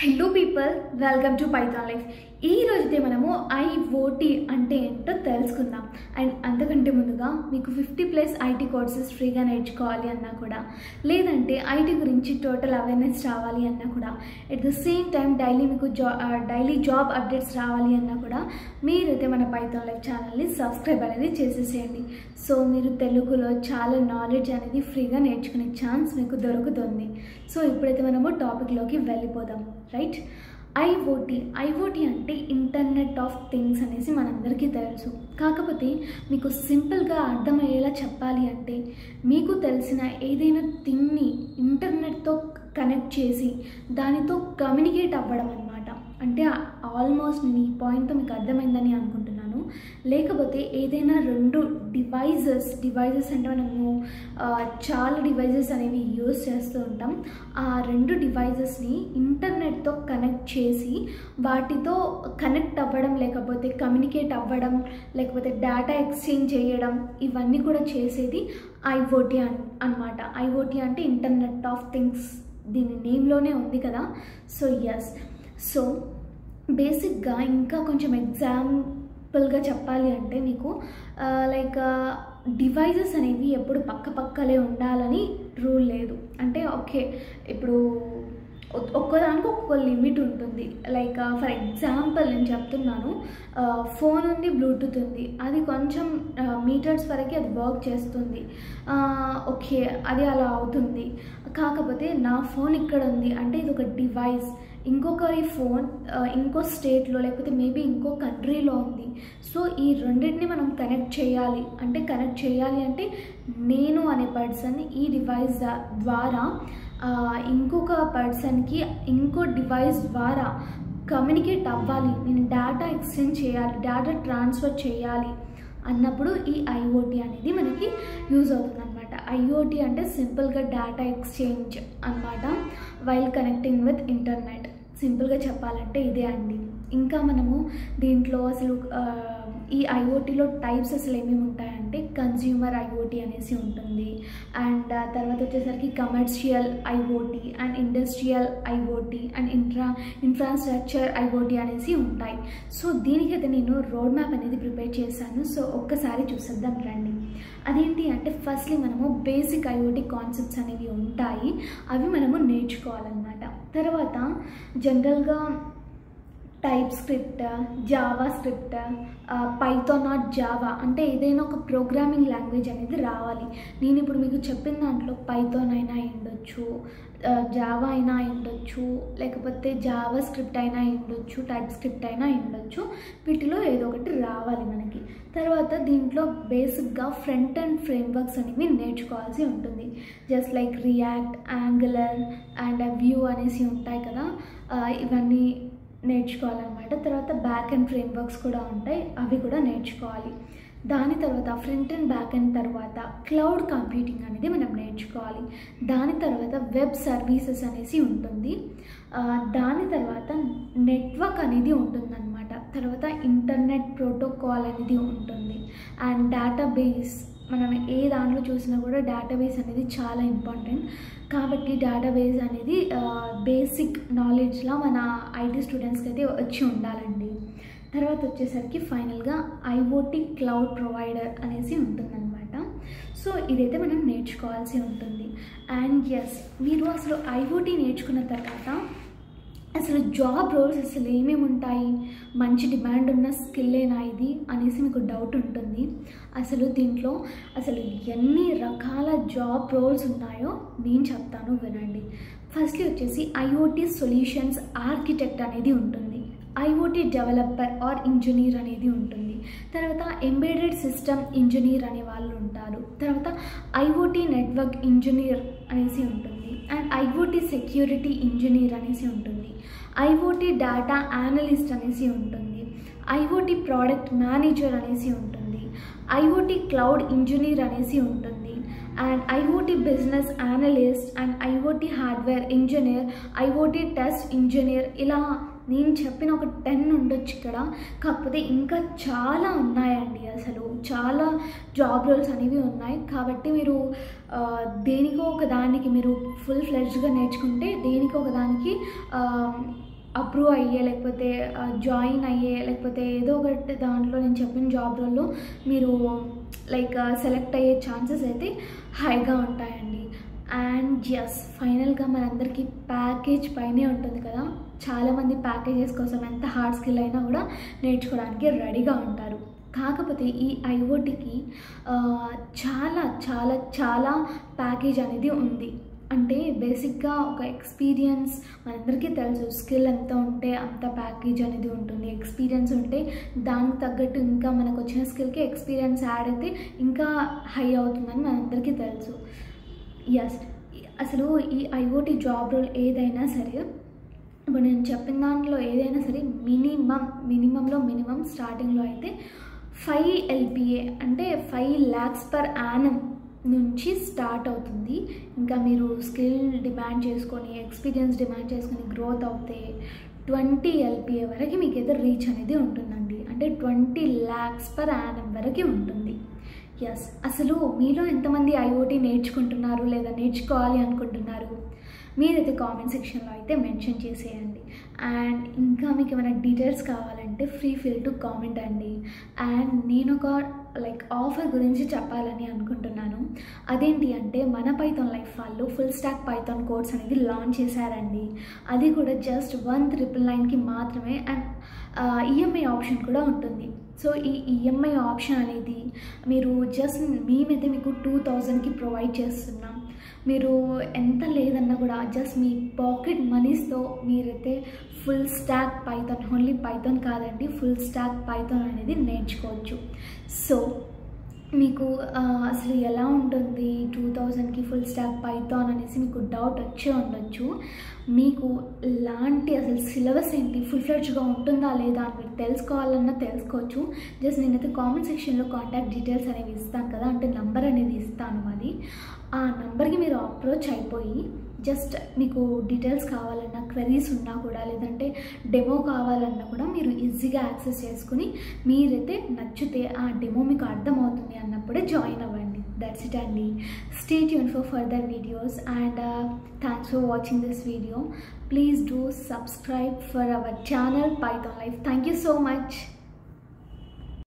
Hello people, welcome to Python life. ఈ రోజైతే మనము IoT అంటే ఏంటో తెలుసుకుందాం. అండ్ అంతకంటే ముందుగా మీకు 50+ IT కోర్సెస్ ఫ్రీగా నేర్చుకోవాలి అన్నా కూడా, లేదంటే IT గురించి టోటల్ అవేర్నెస్ రావాలి అన్నా కూడా, at the same time daily job updates రావాలి అన్నా కూడా మీరైతే మన పైథాన్ లైఫ్ ఛానల్ని సబ్స్క్రైబ్ అనేది చేసేసేయండి. సో మీరు తెలుగులో చాలా నాలెడ్జ్ అనేది ఫ్రీగా నేర్చుకునే ఛాన్స్ మీకు దొరుకుతుంది. సో ఇప్పుడైతే మనము టాపిక్లోకి వెళ్ళిపోదాం. రైట్, IoT అంటే ఇంటర్నెట్ ఆఫ్ థింగ్స్ అనేసి మనందరికీ తెలుసు. కాకపోతే మీకు సింపుల్గా అర్థమయ్యేలా చెప్పాలి అంటే, మీకు తెలిసిన ఏదైనా థింగ్ని ఇంటర్నెట్తో కనెక్ట్ చేసి దానితో కమ్యూనికేట్ అవ్వడం అన్నమాట. అంటే ఆల్మోస్ట్ నేను ఈ పాయింట్తో మీకు అర్థమైందని అనుకుంటున్నాను. లేకపోతే ఏదైనా రెండు డివైజెస్ అంటే మనము చాలా డివైజెస్ అనేవి యూజ్ చేస్తూ ఉంటాం. ఆ రెండు డివైజెస్ని ఇంటర్నెట్తో కనెక్ట్ చేసి వాటితో కనెక్ట్ అవ్వడం, లేకపోతే కమ్యూనికేట్ అవ్వడం, లేకపోతే డేటా ఎక్స్చేంజ్ చేయడం, ఇవన్నీ కూడా చేసేది IoT అన్నమాట. IoT అంటే ఇంటర్నెట్ ఆఫ్ థింగ్స్, దీని నేమ్లోనే ఉంది కదా. సో ఎస్, సో బేసిక్గా ఇంకా కొంచెం ఎగ్జాంపుల్గా చెప్పాలి అంటే మీకు లైక్ డివైజెస్ అనేవి ఎప్పుడు పక్కలే ఉండాలని రూల్ లేదు. అంటే ఓకే, ఇప్పుడు ఒక్కదానికి ఒక్కొక్క లిమిట్ ఉంటుంది. లైక్ ఫర్ ఎగ్జాంపుల్ నేను చెప్తున్నాను, ఫోన్ ఉంది, బ్లూటూత్ ఉంది, అది కొంచెం మీటర్స్ వరకు అది వర్క్ చేస్తుంది. ఓకే, అది అలా అవుతుంది. కాకపోతే నా ఫోన్ ఇక్కడ ఉంది అంటే ఇది ఒక డివైస్, ఇంకొకరి ఫోన్ ఇంకో స్టేట్లో లేకపోతే మేబీ ఇంకో కంట్రీలో ఉంది. సో ఈ రెండింటిని మనం కనెక్ట్ చేయాలి అంటే నేను అనే పర్సన్ ఈ డివైస్ ద్వారా ఇంకొక పర్సన్కి ఇంకో డివైస్ ద్వారా కమ్యూనికేట్ అవ్వాలి, నేను డేటా ఎక్స్చేంజ్ చేయాలి, డేటా ట్రాన్స్ఫర్ చేయాలి అన్నప్పుడు ఈ IoT అనేది మనకి యూజ్ అవుతుంది అనమాట. IoT అంటే సింపుల్గా డేటా ఎక్స్చేంజ్ అనమాట, వైల్ కనెక్టింగ్ విత్ ఇంటర్నెట్. సింపుల్గా చెప్పాలంటే ఇదే అండి. ఇంకా మనము దీంట్లో అసలు ఈ IoTలో టైప్స్ అసలు ఏమేమి ఉంటాయంటే, కన్జ్యూమర్ IoT అనేసి ఉంటుంది, అండ్ తర్వాత వచ్చేసరికి commercial IoT and industrial IoT and infrastructure IoT అనేసి ఉంటాయి. సో దీనికైతే నేను రోడ్ మ్యాప్ అనేది ప్రిపేర్ చేశాను. సో ఒక్కసారి చూసేద్దాం రండి. అదేంటి అంటే, ఫస్ట్లీ మనము బేసిక్ IoT కాన్సెప్ట్స్ అనేవి ఉంటాయి, అవి మనము నేర్చుకోవాలన్నమాట. తర్వాత జనరల్గా TypeScript, JavaScript, Python or Java అంటే ఏదైనా ఒక ప్రోగ్రామింగ్ లాంగ్వేజ్ అనేది రావాలి. నేను ఇప్పుడు మీకు చెప్పిన దాంట్లో పైథాన్ అయినా ఉండొచ్చు, జావా అయినా ఉండొచ్చు, లేకపోతే జావా స్క్రిప్ట్ అయినా ఉండొచ్చు, టైప్ స్క్రిప్ట్ అయినా ఉండొచ్చు. వీటిలో ఏదో ఒకటి రావాలి మనకి. తర్వాత దీంట్లో బేసిక్గా ఫ్రంట్ అండ్ ఫ్రేమ్వర్క్స్ అనేవి నేర్చుకోవాల్సి ఉంటుంది. Just like react, angular and view అనేసి ఉంటాయి కదా, ఇవన్నీ నేర్చుకోవాలన్నమాట. తర్వాత బ్యాక్ అండ్ ఫ్రేమ్వర్క్స్ కూడా ఉంటాయి, అవి కూడా నేర్చుకోవాలి. దాని తర్వాత ఫ్రంట్ అండ్ బ్యాక్ అండ్ తర్వాత క్లౌడ్ కంప్యూటింగ్ అనేది మనం నేర్చుకోవాలి. దాని తర్వాత వెబ్ సర్వీసెస్ అనేసి ఉంటుంది. దాని తర్వాత నెట్వర్క్ అనేది ఉంటుందన్నమాట. తర్వాత ఇంటర్నెట్ ప్రోటోకాల్ అనేది ఉంటుంది. అండ్ డేటాబేస్, మనం ఏ దాంట్లో చూసినా కూడా డేటాబేస్ అనేది చాలా ఇంపార్టెంట్. కాబట్టి డేటాబేస్ అనేది బేసిక్ నాలెడ్జ్లా మన IT స్టూడెంట్స్కి అయితే వచ్చి ఉండాలండి. తర్వాత వచ్చేసరికి ఫైనల్గా IoT క్లౌడ్ ప్రొవైడర్ అనేసి ఉంటుందన్నమాట. సో ఇదైతే మనం నేర్చుకోవాల్సి ఉంటుంది. అండ్ ఎస్, మీరు అసలు IoT నేర్చుకున్న తర్వాత అసలు జాబ్ రోల్స్ అసలు ఏమేమి ఉంటాయి, మంచి డిమాండ్ ఉన్న స్కిల్లేనా ఇది అనేసి మీకు డౌట్ ఉంటుంది. అసలు దీంట్లో అసలు ఎన్ని రకాల జాబ్ రోల్స్ ఉన్నాయో నేను చెప్తాను, వినండి. ఫస్ట్లీ వచ్చేసి IoT సొల్యూషన్స్ ఆర్కిటెక్ట్ అనేది ఉంటుంది, IoT డెవలపర్ ఆర్ ఇంజనీర్ అనేది ఉంటుంది, తర్వాత ఎంబెడెడ్ సిస్టమ్ ఇంజనీర్ అనే వాళ్ళు ఉంటారు, తర్వాత IoT నెట్వర్క్ ఇంజనీర్ అనేసి ఉంటుంది, అండ్ IoT సెక్యూరిటీ ఇంజనీర్ అనేసి ఉంటుంది, IoT డేటా అనలిస్ట్ అనేసి ఉంటుంది, IoT ప్రోడక్ట్ మేనేజర్ అనేసి ఉంటుంది, IoT క్లౌడ్ ఇంజనీర్ అనేసి ఉంటుంది, and IoT business analyst and IoT hardware engineer, IoT test engineer, ఇలా నేను చెప్పిన ఒక 10 ఉండొచ్చు ఇక్కడ. కాకపోతే ఇంకా చాలా ఉన్నాయండి, అసలు చాలా జాబ్ రోల్స్ అనేవి ఉన్నాయి. కాబట్టి మీరు దేనికో ఒక దానికి మీరు ఫుల్ ఫ్లెడ్జ్గా నేర్చుకుంటే దేనికో ఒక దానికి అప్రూవ్ అయ్యే, లేకపోతే జాయిన్ అయ్యే, లేకపోతే ఏదో ఒకటి దాంట్లో నేను చెప్పిన జాబ్ రోల్లో మీరు లైక్ సెలెక్ట్ అయ్యే ఛాన్సెస్ అయితే హైగా ఉంటాయండి. అండ్ ఎస్, ఫైనల్గా మనందరికీ ప్యాకేజ్ పైనే ఉంటుంది కదా. చాలామంది ప్యాకేజెస్ కోసం ఎంత హార్డ్ స్కిల్ అయినా కూడా నేర్చుకోవడానికి రెడీగా ఉంటారు. కాకపోతే ఈ ఐఓటీకి చాలా చాలా చాలా ప్యాకేజ్ అనేది ఉంది. అంటే బేసిక్గా ఒక ఎక్స్పీరియన్స్, మనందరికీ తెలుసు స్కిల్ ఎంత ఉంటే అంత ప్యాకేజ్ అనేది ఉంటుంది. ఎక్స్పీరియన్స్ ఉంటే దానికి తగ్గట్టు ఇంకా మనకు వచ్చిన స్కిల్కి ఎక్స్పీరియన్స్ యాడ్ అయితే ఇంకా హై అవుతుందని మనందరికీ తెలుసు. ఎస్, అసలు ఈ ఐఓటీ జాబ్ రోల్ ఏదైనా సరే, ఇప్పుడు నేను చెప్పిన దాంట్లో ఏదైనా సరే మినిమంలో మినిమం స్టార్టింగ్లో అయితే 5 LPA అంటే 5 lakhs per annum నుంచి స్టార్ట్ అవుతుంది. ఇంకా మీరు స్కిల్ డిమాండ్ చేసుకొని, ఎక్స్పీరియన్స్ డిమాండ్ చేసుకొని గ్రోత్ అవుతే 20 LPA వరకు మీకు ఏదో రీచ్ అనేది ఉంటుందండి. అంటే 20 lakhs per annum వరకు ఉంటుంది. ఎస్, అసలు మీలో ఎంతమంది ఐఓటీ నేర్చుకుంటున్నారు లేదా నేర్చుకోవాలి అనుకుంటున్నారు? మీరైతే కామెంట్ సెక్షన్లో అయితే మెన్షన్ చేసేయండి. అండ్ ఇంకా మీకు ఏమైనా డీటెయిల్స్ కావాలంటే ఫీల్ టు కామెంట్ అండి. అండ్ నేను ఒక ఆఫర్ గురించి చెప్పాలని అనుకుంటున్నాను. అదేంటి అంటే మన పైథాన్ లైఫ్ వాళ్ళు ఫుల్ స్టాక్ పైథాన్ కోర్స్ అనేది లాంచ్ చేశారండి. అది కూడా జస్ట్ 1,999కి మాత్రమే. అండ్ ఈఎంఐ ఆప్షన్ కూడా ఉంటుంది. సో ఈ ఈఎంఐ ఆప్షన్ అనేది మీరు జస్ట్ మేమైతే మీకు 2,000కి ప్రొవైడ్ చేస్తున్నాం. మీరు ఎంత లేదన్నా కూడా జస్ట్ మీ పాకెట్ మనీస్తో మీరైతే full stack Python, only Python కాదండి, ఫుల్ స్టాక్ పైథాన్ అనేది నేర్చుకోవచ్చు. సో మీకు అసలు ఎలా ఉంటుంది 2000కి ఫుల్ స్టాక్ పైథాన్ అనేసి మీకు డౌట్ వచ్చే ఉండొచ్చు. మీకు లాంటి అసలు సిలబస్ ఏంటి, ఫుల్ ఫ్లెడ్జ్గా ఉంటుందా లేదా అని మీరు తెలుసుకోవాలన్నా తెలుసుకోవచ్చు. జస్ట్ నేనైతే కామెంట్ సెక్షన్లో కాంటాక్ట్ డీటెయిల్స్ అనేవి ఇస్తాను కదా, అంటే నంబర్ అనేది ఇస్తాను. అది ఆ నంబర్కి మీరు అప్రోచ్ అయిపోయి జస్ట్ మీకు డీటెయిల్స్ కావాలన్నా, క్వెరీస్ ఉన్నా కూడా, లేదంటే డెమో కావాలన్నా కూడా మీరు ఈజీగా యాక్సెస్ చేసుకుని మీరైతే నచ్చితే ఆ డెమో మీకు అర్థమవుతుంది అన్నప్పుడే జాయిన్ అవ్వండి. దట్స్ ఇట్ అండి. Stay tune for further videos and thanks for watching this video. Please do subscribe for our channel Python Life. Thank you so much.